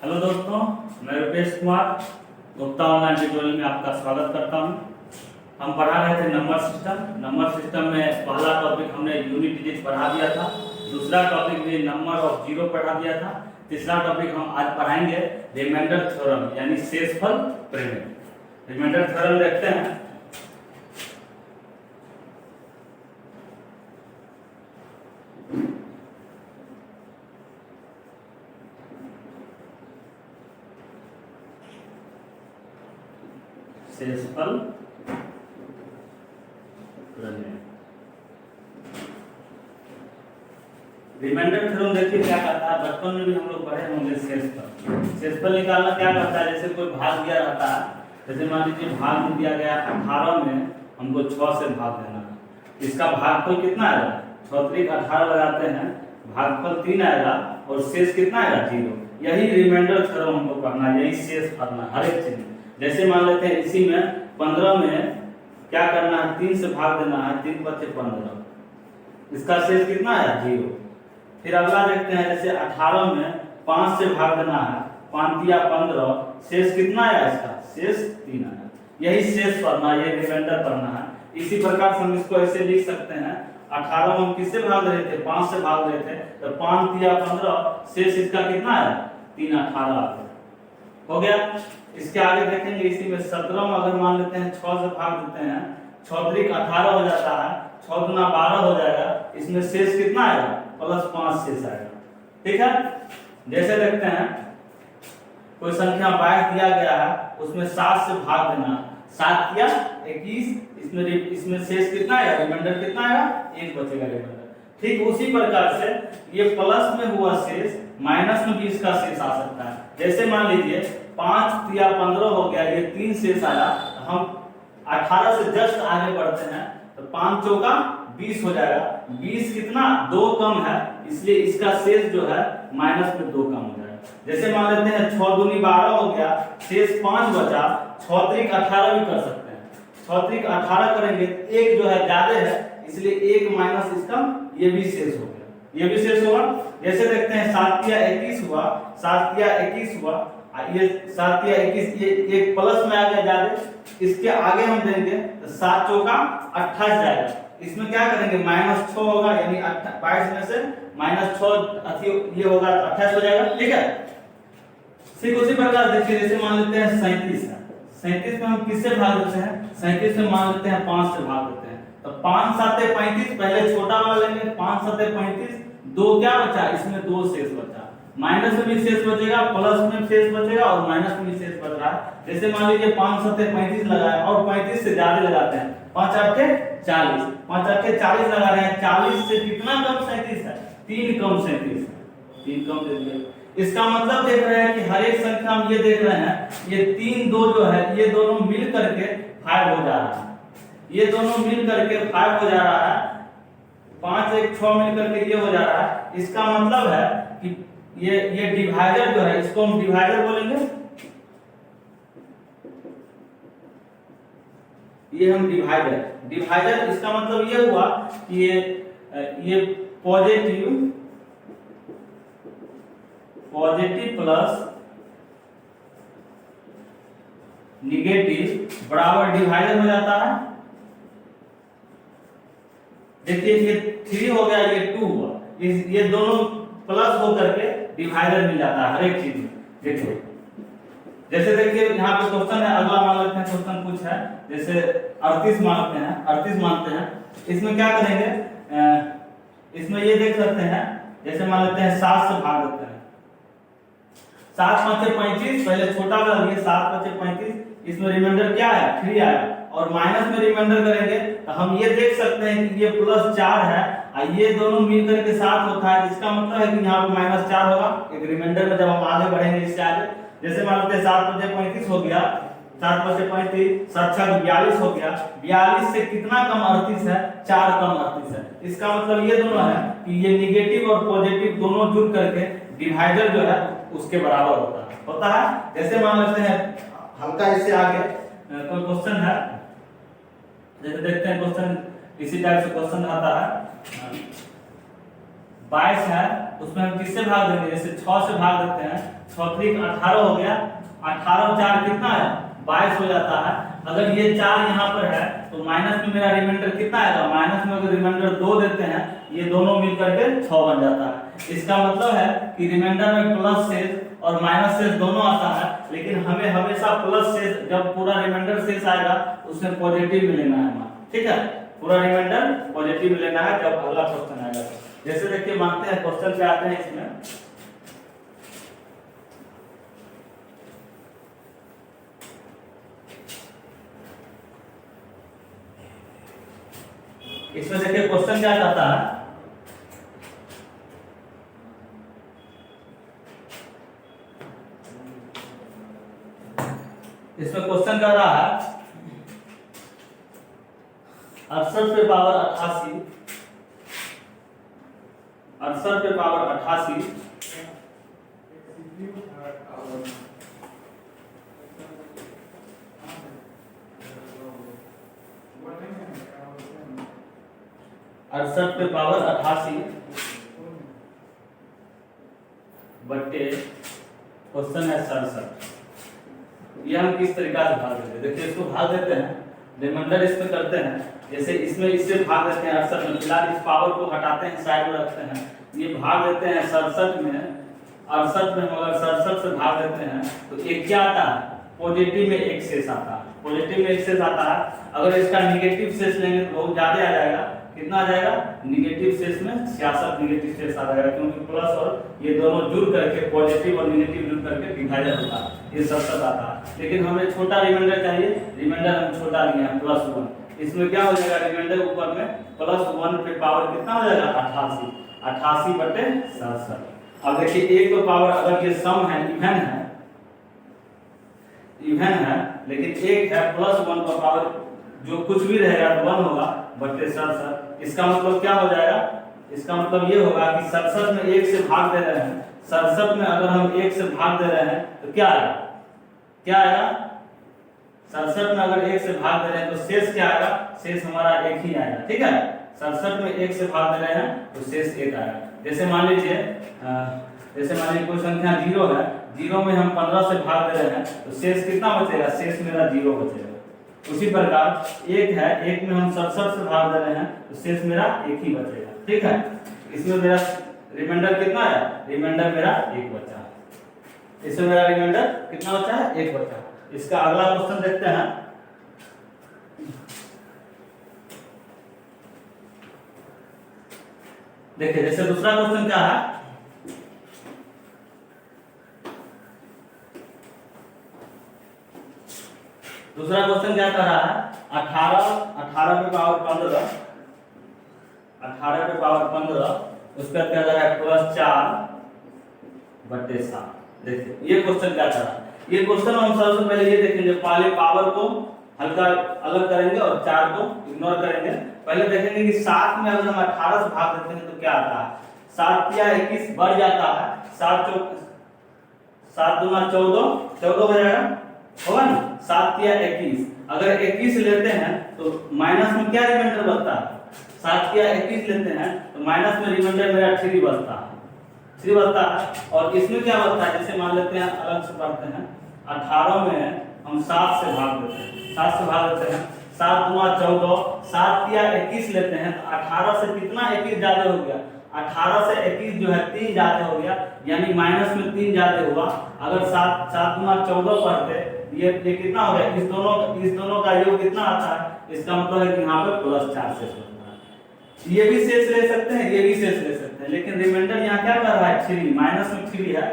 Hello दोस्तों, मैं Rupesh Kumar Gupta online tutorial में आपका स्वागत करता हूं। हम पढ़ा रहे थे नंबर सिस्टम में पहला टॉपिक हमने यूनिट डिजिट पढ़ा दिया था, दूसरा टॉपिक भी नंबर ऑफ जीरो पढ़ा दिया था, तीसरा टॉपिक हम आज पढ़ाएंगे रिमाइंडर थ्योरम यानी शेषफल प्रमेय। रिमाइंडर थ्योरम देखते हैं। शेषफल प्रमेय। रिमाइंडर थ्योरम देखिए क्या कहता है, बचपन में भी हम लोग पढ़े होंगे। शेषफल निकालना क्या करता है, जैसे कोई भाग दिया रहता है, जैसे मान लीजिए भाग में दिया गया 18 में हमको 6 से भाग देना है। इसका भागफल कितना आएगा, 6 त्रिक 18 लगाते हैं, भागफल 3 आएगा और शेष कितना आएगा 0। यही रिमाइंडर थ्योरम हमको पढ़ना है, यही शेष पढ़ना हर एक चीज। जैसे मान लेते हैं इसी में 15 में क्या करना है, 3 से भाग देना है, 3 बचे 15, इसका शेष कितना है 0। फिर अगला देखते हैं, जैसे 18 में 5 से भाग देना है, 5 तिया 15, शेष कितना आया, इसका शेष 3 आया। यही शेष पढ़ना, ये रिमाइंडर पढ़ना है। इसी प्रकार से हम इसको ऐसे लिख सकते हैं, 18 में हम किससे भाग रहे थे, 5 से भाग रहे थे, तो 5 तिया 15, शेष इसका कितना है 3, 18 आ गया, हो गया। इसके आगे देखेंगे, इसी में 17 में अगर मान लेते हैं 6 से भाग देते हैं, 6 त्रिक 18 हो जाता है, 6 दूना 12 हो जाएगा, इसमें शेष कितना आएगा +5 शेष आएगा। ठीक है। जैसे देखते हैं कोई संख्या 22 दिया गया है, उसमें 7 से भाग देना, 7 या 21, इसमें शेष कितना आएगा, रिमाइंडर कितना आएगा 1 बचेगा रिमाइंडर। ठीक उसी प्रकार से ये प्लस में हुआ शेष माइनस में भी इसका शेष आ सकता है। जैसे मान लीजिए 5 तिया 15 हो गया, ये 3 शेष आया, तो हम 18 से जस्ट आगे बढ़ते हैं, तो 5 चौका 20 हो जाएगा। 20 कितना 2 कम है, इसलिए इसका शेष जो है माइनस में 2 कम हो जाएगा। जैसे मान लेते हैं 6 दूनी 12 हो गया, शेष 5 बचा, 6 त्रिक 18 भी कर सकते हैं, 6 त्रिक 18 करेंगे, एक जो है ज्यादा है, इसलिए 1 माइनस इसका ये भी शेष हो गया, ये भी शेष होगा। जैसे देखते हैं 7 तिया 21 हुआ, 7 तिया 21 हुआ, ये 7 तिया 21, ये एक प्लस में आ गया ज्यादा, इसके आगे हम देंगे तो 7 चौका 28 जाएगा। इसमें क्या करेंगे -6 होगा, यानी 22 में से -6 ये होगा 28 हो जाएगा। ठीक है। ठीक उसी प्रकार देखिए, जैसे मान लेते हैं 37 है, 37 में हम किससे भाग देते हैं, 37 में मान लेते हैं 5 से भाग देते हैं, तो 5 7 35, पहले छोटा वाला लेंगे, 5 7 35, 2 क्या बचा, इसमें 2 शेष बचा, माइनस में भी शेष बचेगा, प्लस में शेष बचेगा और माइनस में भी शेष बच रहा है। जैसे मान लीजिए 5 7 35 लगाए और 35 से ज्यादा लगाते हैं, 5 8 40, 5 8 40 लगा रहे हैं, 40 से कितना कम 37 है, 3 कम 37 है, 3 कम दे दिए। इसका मतलब देख रहे हैं कि हर एक संख्या हम ये देख रहे हैं, ये 3 2 जो है, ये दोनों मिल करके 5 हो जा रहा है, ये दोनों मिल करके 5 हो जा रहा है, 5 1 6 मिल करके ये हो जा रहा है। इसका मतलब है कि ये डिवाइडर जो है, इसको हम डिवाइडर बोलेंगे, ये हम डिवाइडर इसका मतलब ये हुआ कि ये पॉजिटिव प्लस निगेटिव बराबर डिवाइडर हो जाता है। देखिए ये 3 हो गया, ये 2 हुआ, ये दोनों प्लस होकर के डिवाइडर मिल जाता है हर एक चीज में। देखिए जैसे देखिए यहाँ पे क्वेश्चन है, अगला मान लेते हैं, क्वेश्चन कुछ है, जैसे 38 मानते हैं, इसमें क्या करेंगे, इसमें ये देख सकते हैं, जैसे मान लेते हैं 7 से भाग देते हैं, 7 5 35, पहले छोटा वाला लिए 7 5 35, इसमें रिमाइंडर क्या है 3 आया, और माइनस में रिमाइंडर करेंगे तो हम ये देख सकते हैं कि ये +4 है, ये दोनों मिलकर के 7 होता है। इसका मतलब है कि यहाँ पे -4 होगा एक रिमाइंडर में, जब हम आगे बढ़ेंगे इससे आगे। जैसे मान लेते हैं 7 5 35 हो गया, 7 5 35, 7 6 42 हो गया, 42 से कितना कम 38 है, 4 कम 38 है। इसका मतलब ये दोनों है कि ये निगेटिव और पॉजिटिव दोनों जुड़ करके डिवाइडर जो है उसके बराबर होता है। जैसे मान लेते हैं हल्का इससे आगे कोई क्वेश्चन है, जैसे देखते हैं क्वेश्चन इसी टाइप से क्वेश्चन आता है, 22 है, उसमें हम किससे भाग देंगे, जैसे 6 से भाग देते हैं, 6 3 18 हो गया, 18 4 कितना है 22 हो जाता है। अगर ये 4 यहाँ पर है तो माइनस में मेरा रिमाइंडर कितना आएगा, माइनस में अगर रिमाइंडर 2 देते हैं, ये दोनों मिलकर के 6 बन जाता है। इसका मतलब है कि रिमाइंडर में प्लस शेष और माइनस शेष दोनों आता है, लेकिन हमें हमेशा प्लस शेष, जब पूरा रिमाइंडर शेष आएगा उसमें पॉजिटिव में लेना है, ठीक है, पूरा रिमाइंडर पॉजिटिव में लेना है जब अगला क्वेश्चन आएगा। जैसे देखिए मानते हैं क्वेश्चन पे आते हैं, इसमें देखिए क्वेश्चन क्या कहता है, इसमें क्वेश्चन कह रहा है 68 पे पावर 88, 68 पे पावर 88 68 पे पावर 88 बट्टे क्वेश्चन है 67, ये हम किस तरीका से भाग देते हैं। देखिए इसको भाग देते हैं, रिमाइंडर इसमें करते हैं, जैसे इसमें इससे भाग देते हैं 68 में, फिलहाल इस पावर को हटाते हैं, साइड में रखते हैं, ये भाग देते हैं 67 में, 68 में हम अगर 67 से भाग देते हैं तो एक क्या आता है, पॉजिटिव में एक शेष आता है, पॉजिटिव में एक शेष आता है। अगर इसका निगेटिव शेष लेंगे तो बहुत ज्यादा आ जाएगा, कितना आ जाएगा, निगेटिव शेष में 66 निगेटिव शेष आ जाएगा, क्योंकि प्लस और ये दोनों जुड़ करके पॉजिटिव और नेगेटिव जुड़ करके डिवाइडर होता है, ये 67 आता है। लेकिन हमें छोटा रिमाइंडर चाहिए, रिमाइंडर हम छोटा लिए हैं +1, इसमें क्या हो जाएगा, रिमाइंडर ऊपर में +1 पे पावर कितना हो जाएगा 88, 88 बटे 67। अब देखिए एक तो पावर, अगर ये सम है, इवन है, लेकिन एक है +1 का पावर जो कुछ भी रहेगा 1 होगा बटे 67। इसका मतलब क्या हो जाएगा, इसका मतलब ये होगा कि 67 में 1 से भाग दे रहे हैं, 67 में अगर हम 1 से भाग दे रहे हैं तो क्या आएगा, क्या आएगा, 67 में अगर 1 से भाग दे रहे हैं तो शेष क्या आएगा, शेष हमारा 1 ही आएगा, ठीक है। 67 में 1 से भाग दे रहे हैं तो शेष 1 आएगा। जैसे मान लीजिए कोई संख्या 0 है, 0 में हम 15 से भाग दे रहे हैं तो शेष कितना बचेगा, शेष मेरा 0 बचेगा। उसी प्रकार 1 है, 1 में हम 67 से भाग दे रहे हैं तो शेष मेरा 1 ही बचेगा, ठीक है। इसमें मेरा रिमाइंडर कितना है, रिमाइंडर मेरा 1 बचा है, इसमें मेरा रिमाइंडर कितना बचा है, 1 बचा है। इसका अगला क्वेश्चन देखते हैं, देखिए जैसे दूसरा क्वेश्चन क्या है, दूसरा क्वेश्चन क्या कर रहा है, 18 पे पावर 15, 18 पे पावर 15, उसका क्या कर रहा है +4 बटे 7। देखिए ये क्वेश्चन क्या कर रहा है, ये क्वेश्चन हम सबसे पहले ये देखेंगे, पहले पावर को हल्का अलग करेंगे और 4 को इग्नोर करेंगे। पहले देखेंगे कि 7 में अगर हम 18 से भाग देते हैं तो क्या आता है, 7 या 21 बढ़ जाता है, 7 दूना 14, 14 हो जाएगा, होगा ना, 7 या 21, अगर 21 लेते हैं तो माइनस में क्या रिमाइंडर बचता है, 7 या 21 लेते हैं तो माइनस में रिमाइंडर मेरा 3 बचता है, 3 बचता है। और इसमें क्या बचता है, जैसे मान लेते हैं अलग से पढ़ते हैं, 18 में हम 7 से भाग देते हैं, 7 से भाग देते हैं, 7 दूना 14, 7 या 21 लेते हैं तो 18 से कितना 21 ज्यादा हो गया, 18 से 21 जो है 3 ज्यादा हो गया, यानी माइनस में 3 ज्यादा हुआ। अगर 7 दूना 14 पढ़ते, ये कितना हो गया, इस दोनों का योग कितना आता है, इसका मतलब है कि यहाँ पे +4 शेष होता है। ये भी शेष ले सकते हैं, ये भी शेष ले सकते हैं, लेकिन रिमाइंडर यहाँ क्या कर रहा है, 3, माइनस में 3 है।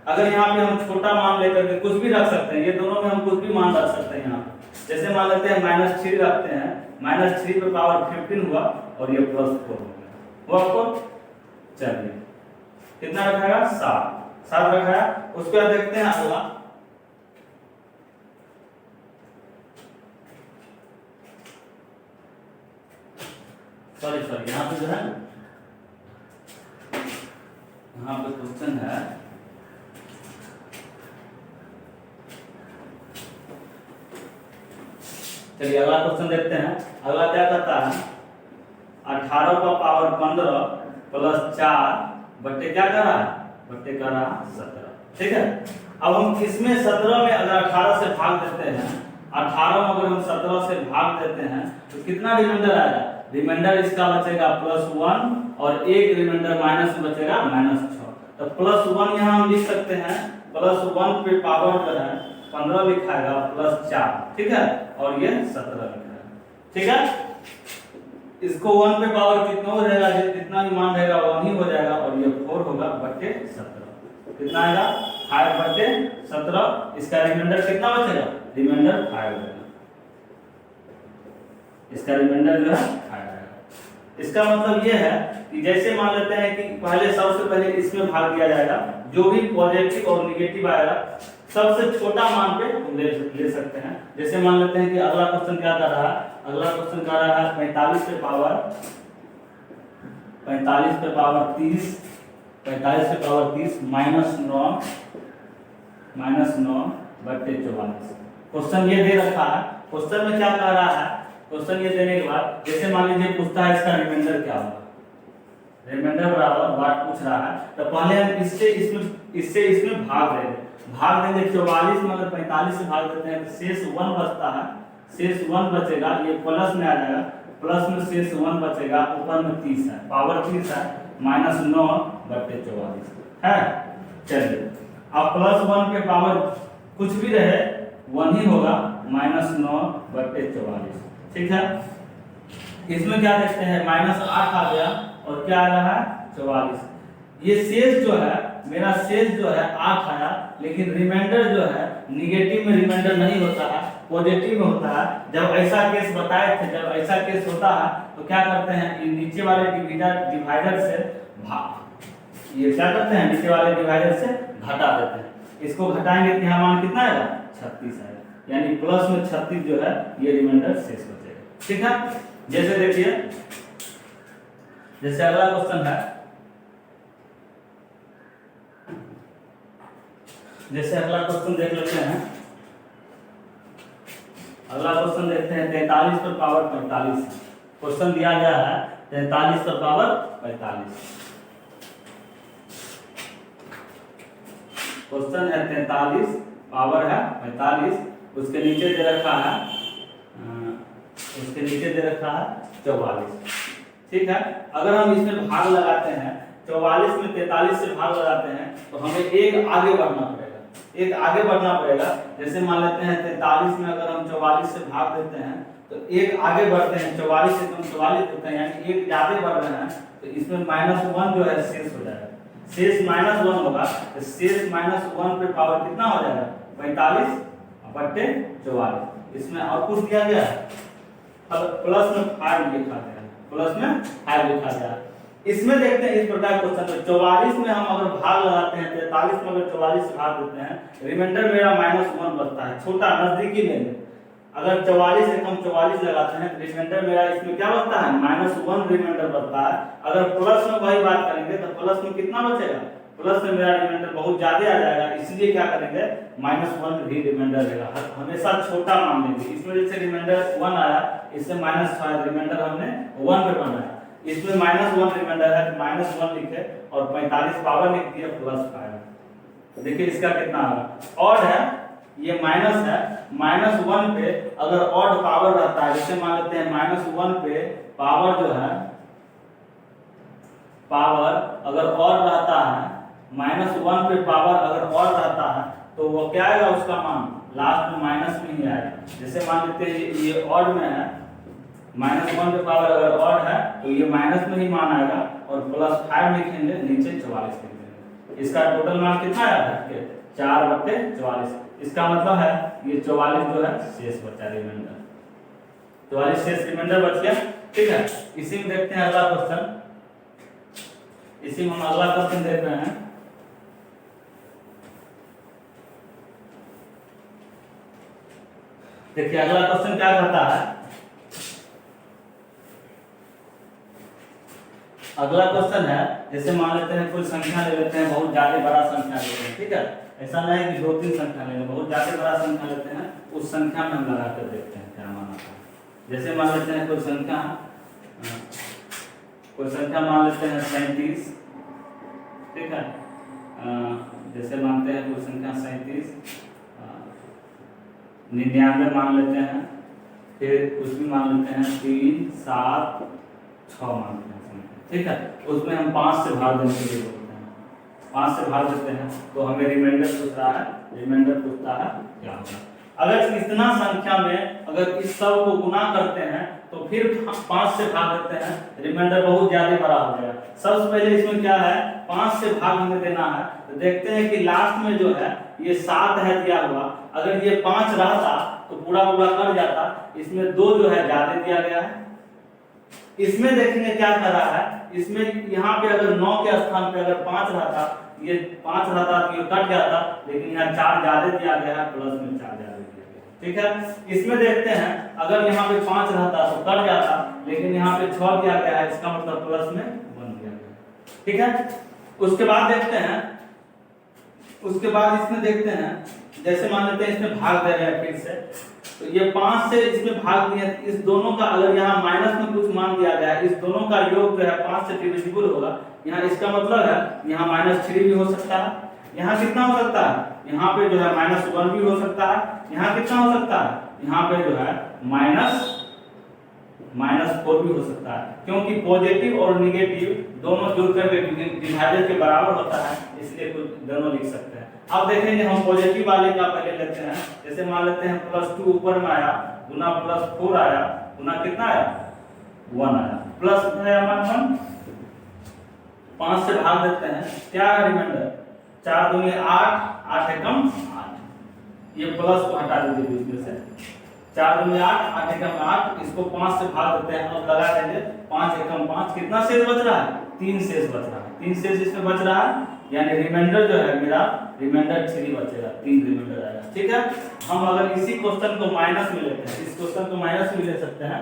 अगर यहाँ पे हम छोटा मान लेकर के कुछ भी रख सकते हैं, ये दोनों में हम कुछ भी मान रख सकते हैं। यहाँ पे जैसे मान लेते हैं -3 रखते हैं, -3 पे पावर 15 हुआ और ये +4 हो गया, वो आपको चलिए कितना रखेगा, 7 रखा है। उसके बाद देखते हैं अगला, सॉरी यहाँ पे जो है, यहाँ पे क्वेश्चन है, चलिए अगला क्वेश्चन देखते हैं। अगला क्या कहता है, 18 का पावर 15 +4 क्या कर रहा है, बट्टे कर रहा 17। ठीक है, अब हम इसमें 17 में अगर 18 से भाग देते हैं, 18 में अगर हम 17 से भाग देते हैं तो कितना रिमाइंडर आएगा, रिमाइंडर इसका बचेगा +1 और एक रिमाइंडर माइनस में बचेगा -6। तो +1 यहाँ हम लिख सकते हैं, +1 पे पावर जो है 15 लिखाएगा +4। ठीक है, और ये 17 लिखाएगा। ठीक है, इसको 1 पे पावर कितना हो जाएगा, जितना भी मान रहेगा 1 ही हो जाएगा, और ये 4 होगा बट्टे 17। कितना आएगा, 5 बट्टे 17। इसका रिमाइंडर कितना बचेगा, रिमाइंडर 5 होगा, इसका रिमाइंडर जो है 5 आएगा। इसका मतलब ये है कि जैसे मान लेते हैं कि पहले सबसे पहले इसमें भाग दिया जाएगा, जो भी पॉजिटिव और नेगेटिव आएगा सबसे छोटा मान पे हम ले सकते हैं। जैसे मान लेते हैं कि अगला क्वेश्चन क्या कर रहा है, अगला क्वेश्चन कर रहा है 45 पे पावर 30, 45 पे पावर 30 -9 बट्टे 44। क्वेश्चन ये दे रखा है, क्वेश्चन में क्या कह रहा है, क्वेश्चन ये देने के बाद जैसे मान लीजिए पूछता है इसका रिमाइंडर क्या होगा, रिमाइंडर बराबर वाट पूछ रहा है, तो पहले हम इससे इसमें भाग देंगे। 44 में अगर 45 से भाग देते हैं तो शेष 1 बचता है, शेष 1 बचेगा, ये प्लस में आ जाएगा, प्लस में शेष 1 बचेगा, ऊपर में 30 है, पावर 30 है, -9 बट्टे 44 है। चलिए, अब +1 पे पावर कुछ भी रहे 1 ही होगा, -9 बट्टे 44। ठीक है, इसमें क्या देखते हैं, -8 आ गया और क्या आ रहा है 44। ये शेष जो है मेरा शेष जो है 8 आया, लेकिन रिमाइंडर जो है निगेटिव में रिमाइंडर नहीं होता है, पॉजिटिव में होता है। जब ऐसा केस बताए थे, जब ऐसा केस होता है तो क्या करते हैं, नीचे वाले डिवाइडर से ये क्या करते हैं, नीचे वाले डिवाइडर से घटा देते हैं। इसको घटाएंगे तो यहाँ मान कितना आएगा, 36 आएगा, यानी प्लस में 36 जो है ये रिमाइंडर शेष बचेगा। ठीक है, जैसे देखिए, जैसे अगला क्वेश्चन है, जैसे अगला क्वेश्चन देख लेते हैं। अगला क्वेश्चन देखते हैं 43 पर पावर 45। क्वेश्चन दिया गया है 43 पर पावर 45। क्वेश्चन है 43, पावर है 45, उसके नीचे दे रखा है 44। ठीक है, अगर हम इसमें भाग लगाते हैं, 44 में 43 से भाग लगाते हैं तो हमें एक आगे बढ़ना पड़ेगा, जैसे मान लेते हैं 43 में अगर हम 44 से भाग देते हैं तो एक आगे बढ़ते हैं, 44 से हम 44 देते हैं, यानी एक ज्यादा बढ़ रहे हैं, तो इसमें -1 जो है शेष हो जाएगा, शेष -1 होगा, तो शेष -1 पे पावर कितना हो जाएगा, 45 बट्टे 44। इसमें और कुछ दिया गया है, अब प्लस में 5 लिखा गया। इसमें देखते हैं इस प्रकार क्वेश्चन में 44 में हम अगर भाग लगाते हैं, 43 में अगर 44 से भाग देते हैं, रिमाइंडर मेरा -1 बचता है, छोटा नजदीकी में। अगर 44 से हम 44 लगाते हैं, रिमाइंडर मेरा इसमें क्या बचता है, -1 रिमाइंडर बचता है। अगर प्लस में वही बात करेंगे तो प्लस में कितना बचेगा, प्लस में मेरा रिमाइंडर बहुत ज्यादा आ जाएगा, इसलिए क्या करेंगे, -1 भी रिमाइंडर रहेगा, हमेशा छोटा मान लेंगे। इसमें जैसे रिमाइंडर 1 आया, इससे -5 रिमाइंडर हमने 1 पे बनाया, इसमें -1 रिमाइंडर है तो -1 लिखे और 45 पावर लिख दिया +5। देखिए इसका कितना आ रहा, ऑड है, ये माइनस है, -1 पे अगर ऑड पावर रहता है, जैसे मान लेते हैं -1 पे पावर जो है, पावर अगर ऑड रहता है, -1 पे पावर अगर ऑड रहता है तो वो क्या आएगा, उसका मान लास्ट में माइनस में ही आएगा। जैसे मान लेते हैं ये ऑड में है, -1 पे पावर अगर ऑड है तो ये माइनस में ही मान आएगा और +5 लिखेंगे, नीचे 44 लिख देंगे। इसका टोटल मान कितना है, 4 बट्टे 44। इसका मतलब है ये 44 जो है शेष बचा, रिमाइंडर 44 शेष रिमाइंडर बच गया। ठीक है, इसी में देखते हैं अगला क्वेश्चन, इसी में हम अगला क्वेश्चन देख रहे हैं। देखिए अगला क्वेश्चन क्या कहता है, अगला क्वेश्चन है, जैसे मान लेते हैं कोई संख्या ले लेते हैं, बहुत ज्यादा बड़ा संख्या लेते हैं। ठीक है, ऐसा नहीं कि 2-3 संख्या लेंगे, बहुत ज्यादा बड़ा संख्या लेते हैं, उस संख्या में हम लगा कर देखते हैं क्या मान आता है। जैसे मान लेते हैं कोई संख्या कोई संख्या मान लेते हैं 37, ठीक है। जैसे मानते हैं कोई संख्या 37, 99 मान लेते हैं, फिर उसमें मान लेते हैं 3, 7, 6 मान लेते हैं, ठीक है। उसमें हम 5 से भाग देने के लिए बोलते हैं, 5 से भाग देते हैं तो हमें रिमाइंडर पूछ रहा है, रिमाइंडर पूछता है क्या होगा। अगर इतना संख्या में अगर इस सब को गुना करते हैं तो फिर 5 से भाग देते हैं, रिमाइंडर बहुत ज्यादा बड़ा हो जाएगा। सबसे पहले इसमें क्या है, 5 से भाग हमें देना है, तो देखते हैं कि लास्ट में जो है ये 7 है दिया हुआ, अगर ये 5 रहता तो पूरा पूरा कट जाता, इसमें 2 जो है ज्यादा दिया गया है। इसमें देखेंगे क्या कर रहा है, इसमें यहाँ पे अगर 9 के स्थान पे अगर 5 रहता, ये 5 रहता तो ये कट जाता, लेकिन यहाँ 4 ज्यादा दिया गया है, प्लस में 4 ज्यादा दिया गया है, ठीक है। इसमें देखते हैं अगर यहाँ पे 5 रहता तो कट जाता, लेकिन यहाँ पे 6 दिया गया है, इसका मतलब प्लस में 1 दिया गया है, ठीक है। उसके बाद देखते हैं, उसके बाद इसमें देखते हैं, जैसे मान लेते हैं इसमें भाग दे रहे हैं फिर से, तो ये 5 से इसमें भाग दिया, इस दोनों का अगर यहाँ माइनस में कुछ मान दिया गया है, इस दोनों का योग जो है 5 से डिविजिबल होगा, यहाँ इसका मतलब है यहाँ -3 भी हो सकता है, यहाँ कितना हो सकता है, यहाँ पे जो है -1 भी हो सकता है, यहाँ कितना हो सकता है, यहाँ पे जो है -4 भी हो सकता है, क्योंकि पॉजिटिव और निगेटिव दोनों जुड़कर डिवाइडर के बराबर होता है, इसलिए कुछ दोनों लिख सकते हैं। अब देखेंगे हम पॉजिटिव वाले का पहले लेते हैं, जैसे मान लेते हैं +2 ऊपर में आया, गुना +4 आया, गुना कितना आया 1 आया, प्लस आया 1, 5 से भाग देते हैं, क्या है रिमाइंडर 4 दूनी 8, 8 एकम 8, ये प्लस को हटा दीजिए बीच में से, 4 दूनी 8, 8 एकम 8, इसको 5 से भाग देते हैं, अब लगा देंगे 5 एकम 5, कितना शेष बच रहा है, 3 शेष बच रहा है, 3 शेष इसमें बच रहा है, यानी रिमाइंडर जो है मेरा रिमाइंडर 3 बचेगा, 3 रिमाइंडर आएगा, ठीक है। हम अगर इसी क्वेश्चन को माइनस में लेते हैं, इस क्वेश्चन को माइनस में ले सकते हैं,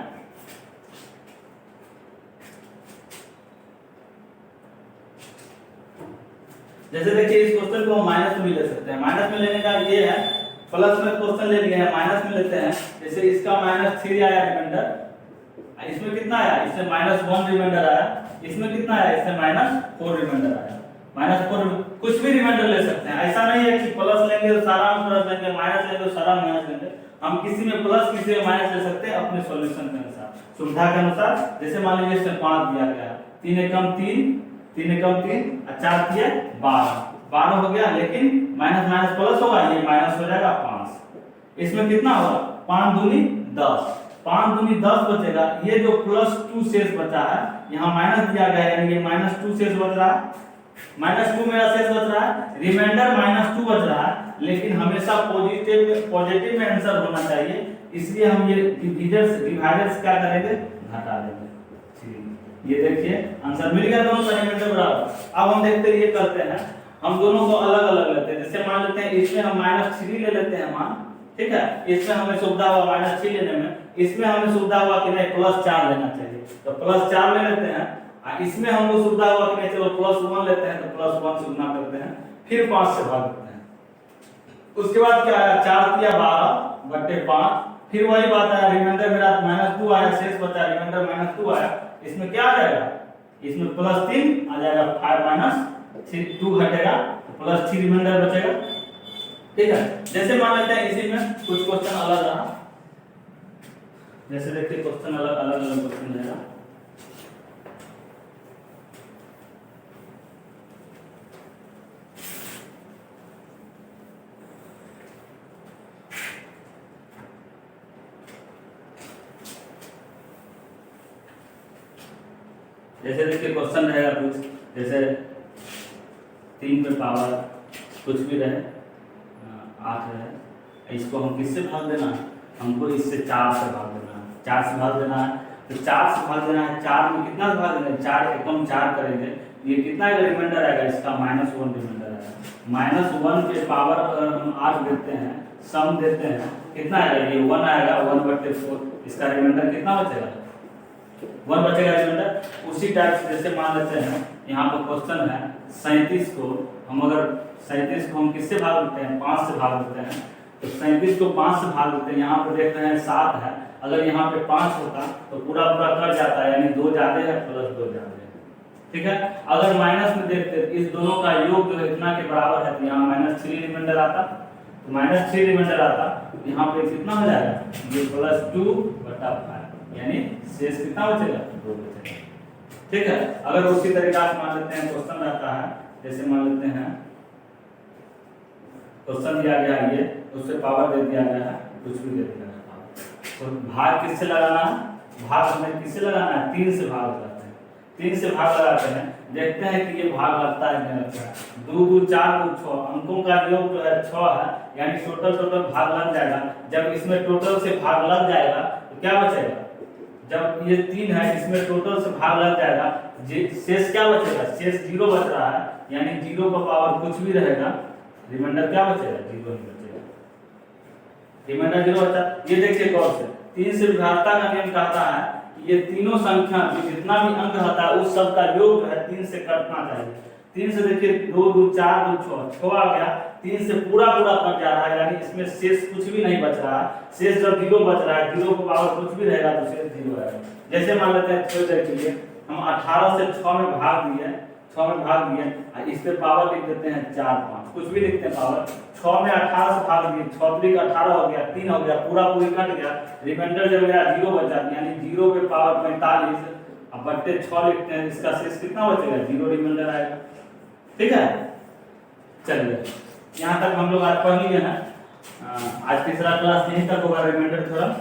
जैसे देखिए इस क्वेश्चन को हम माइनस में ले सकते हैं, माइनस में लेने का ये है, प्लस में क्वेश्चन ले लिया है, माइनस में लेते हैं, जैसे इसका -3 आया रिमाइंडर, इसमें कितना आया, इसमें -1 रिमाइंडर आया, इसमें कितना आया, इसमें -4 रिमाइंडर आया, -4 कुछ भी रिमाइंडर ले सकते हैं, ऐसा नहीं है कि प्लस लेंगे तो सारा प्लस लेंगे, माइनस लेंगे तो सारा माइनस लेंगे, हम किसी में प्लस किसी में माइनस ले सकते हैं अपने सॉल्यूशन के अनुसार, सुविधा के अनुसार। जैसे मान लीजिए इसमें 5 दिया गया, 3 एकम 3, 3 एकम 3 और 4 किए 12 हो गया, लेकिन माइनस माइनस प्लस होगा, ये माइनस हो जाएगा 5, इसमें कितना होगा 5 दूनी 10, 5 दूनी 10 बचेगा, ये जो +2 शेष बचा है, यहाँ माइनस दिया गया है, यानी ये -2 शेष बच रहा है, -2 मेरा शेष बच रहा है, रिमाइंडर -2 बच रहा है, लेकिन हमेशा पॉजिटिव में आंसर होना चाहिए, इसलिए हम ये डिवाइडर्स क्या करेंगे, घटा देंगे, ठीक। ये देखिए आंसर मिल गया, दोनों का रिमाइंडर बराबर। अब हम देखते हैं ये करते हैं, हम दोनों को अलग अलग लेते हैं, जैसे मान लेते हैं इसमें हम -3 ले लेते हैं मान, ठीक है, इसमें हमें सुविधा हुआ -3 लेने में, इसमें हमें सुविधा हुआ कि नहीं +4 लेना चाहिए, तो +4 ले लेते हैं, इसमें हमको सुविधा हुआ कि नहीं चलो +1 लेते हैं, तो +1 से गुना करते हैं, फिर 5 से भाग देते हैं, उसके बाद क्या आया 4 किया 12/5, फिर वही बात है, रिमाइंडर मेरा -2 आया, शेष बचा रिमाइंडर -2 आया, इसमें क्या आ जाएगा, इसमें +3 आ जाएगा, 5 -2 घटेगा, +3 रिमाइंडर बचेगा, ठीक है। जैसे मान लेते हैं इसी में कुछ क्वेश्चन अलग रहा, जैसे देखिए क्वेश्चन अलग क्वेश्चन रहेगा, जैसे देखिए क्वेश्चन रहेगा कुछ, जैसे 3 पे पावर कुछ भी रहे 8 रहे, इसको हम किससे भाग देना है, हमको इससे 4 से भाग देना है, 4 से भाग देना है, तो 4 से भाग देना है, 4 में कितना भाग देंगे, 4 एकम 4 करेंगे, ये कितना रिमाइंडर आएगा, इसका -1 रिमाइंडर आएगा, -1 के पावर अगर हम 8 देते हैं, सम देते हैं, कितना आएगा, ये 1 आएगा, 1/4, इसका रिमाइंडर कितना बचेगा, 1 बचेगा रिमाइंडर। उसी टाइप से जैसे मान लेते हैं यहाँ पर क्वेश्चन है 37 को, हम अगर 37 को हम किससे भाग देते हैं, 5 से भाग देते हैं, तो 37 को 5 से भाग देते हैं, यहाँ पर देख रहे हैं 7 है, अगर यहाँ पे 5 होता तो पूरा पूरा कट जाता है, यानी 2 ज्यादा है, +2 ज्यादा है, ठीक है। अगर माइनस में देखते तो इस दोनों का योग जो है इतना के बराबर है, तो यहाँ -3 रिमाइंडर आता, तो -3 रिमाइंडर आता, यहाँ पे कितना हो जाएगा, ये +2/5, यानी शेष कितना बचेगा, 2 बचेगा। ठीक है। अगर उसी तरीका से मान लेते हैं क्वेश्चन रहता है, जैसे मान लेते हैं क्वेश्चन दिया गया है, ये उससे पावर दे दिया गया है, कुछ भी दे दिया गया है, तो भाग किससे लगाना है, भाग हमें किससे लगाना है, 3 से भाग लगाते हैं, 3 से भाग लगाते हैं, देखते हैं कि ये भाग लगता है नहीं लगता है। 2 2 4 2 6 अंकों का योग जो है 6 है, यानी टोटल भाग लग जाएगा। जब इसमें टोटल से भाग लग जाएगा तो क्या बचेगा, जब ये 3 है इसमें टोटल से भाग लग जाएगा, शेष क्या बचेगा, शेष 0 बच रहा है, यानी 0 का पावर कुछ भी रहेगा, रिमाइंडर क्या बचेगा, 0 ही बचेगा, रिमाइंडर 0 बचा। ये देखिए गौर से, 3 से विभाज्यता का नियम कहता है कि ये तीनों संख्या जितना भी अंक होता है उस सब का योग जो है 3 से कटना चाहिए। 3 से देखिए 2 2 4 2 6 आ गया, 3 से पूरा कट जा रहा है, यानी इसमें शेष कुछ भी नहीं बच रहा है। शेष जब 0 बच रहा है, 0 का पावर कुछ भी रहेगा तो शेष 0 रहेगा। जैसे मान लेते हैं, थोड़ी देर के लिए हम 18 से 6 में भाग दिए, 6 में भाग दिए, इस पे पावर लिख देते हैं 4 5, कुछ भी लिखते हैं पावर, 6 में 18 से भाग दिए, 6 3 18 हो गया, 3 हो गया, पूरी कट गया, रिमाइंडर जब मेरा 0 बचा, यानी 0 पे पावर 45, अब बट्टे 6 लिखते हैं, इसका शेष कितना बचेगा, 0 रिमाइंडर आएगा। ठीक है, चलिए यहाँ तक हम लोग आज पढ़ लिए हैं। आज तीसरा क्लास यहीं तक होगा, रिमाइंडर थ्योरम।